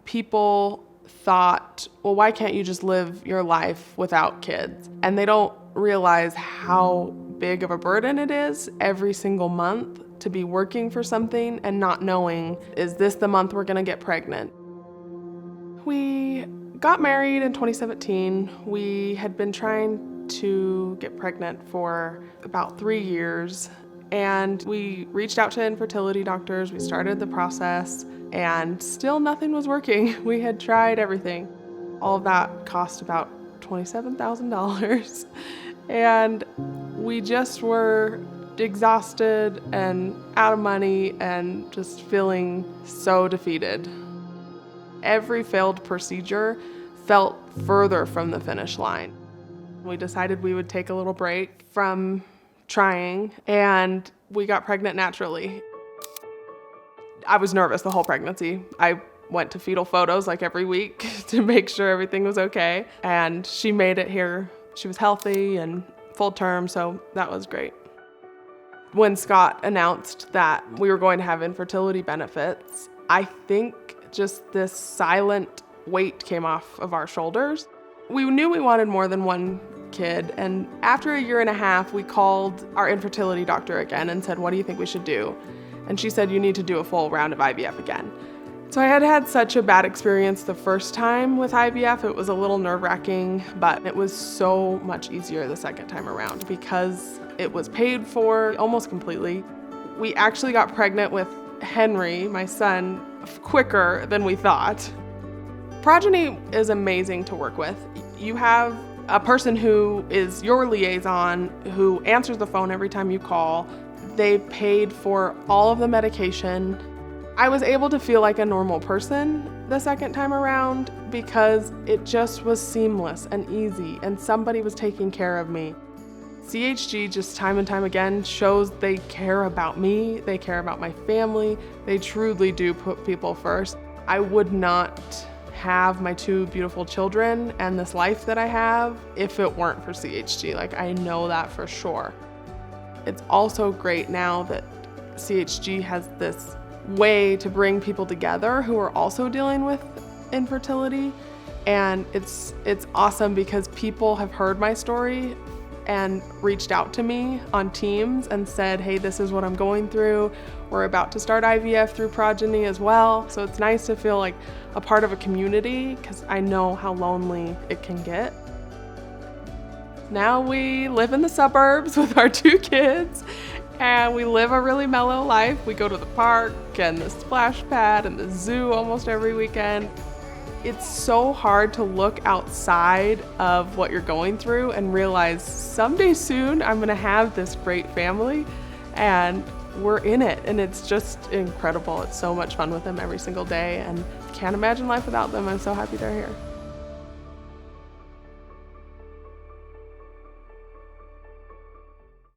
people thought, well, why can't you just live your life without kids? And they don't realize how big of a burden it is every single month to be working for something and not knowing, is this the month we're gonna get pregnant? We got married in 2017. We had been trying to get pregnant for about 3 years, and we reached out to infertility doctors. We started the process, and still nothing was working. We had tried everything. All of that cost about $27,000, and we just were exhausted and out of money and just feeling so defeated. Every failed procedure felt further from the finish line. We decided we would take a little break from trying, and we got pregnant naturally. I was nervous the whole pregnancy. I went to fetal photos like every week to make sure everything was okay, and she made it here. She was healthy and full term, so that was great. When Scott announced that we were going to have infertility benefits, I think just this silent weight came off of our shoulders. We knew we wanted more than one kid, and after 1.5 years, we called our infertility doctor again and said, what do you think we should do? And she said, you need to do a full round of IVF again. So I had had such a bad experience the first time with IVF. It was a little nerve-wracking, but it was so much easier the second time around because it was paid for almost completely. We actually got pregnant with Henry, my son, quicker than we thought. Progyny is amazing to work with. You have a person who is your liaison, who answers the phone every time you call. They paid for all of the medication. I was able to feel like a normal person the second time around because it just was seamless and easy, and somebody was taking care of me. CHG just time and time again shows they care about me, they care about my family, they truly do put people first. I would not have my 2 beautiful children and this life that I have if it weren't for CHG. Like, I know that for sure. It's also great now that CHG has this way to bring people together who are also dealing with infertility, and it's awesome because people have heard my story and reached out to me on Teams and said, hey, this is what I'm going through. We're about to start IVF through Progyny as well. So it's nice to feel like a part of a community because I know how lonely it can get. Now we live in the suburbs with our 2 kids, and we live a really mellow life. We go to the park and the splash pad and the zoo almost every weekend. It's so hard to look outside of what you're going through and realize someday soon I'm gonna have this great family, and we're in it, and it's just incredible. It's so much fun with them every single day, and can't imagine life without them. I'm so happy they're here.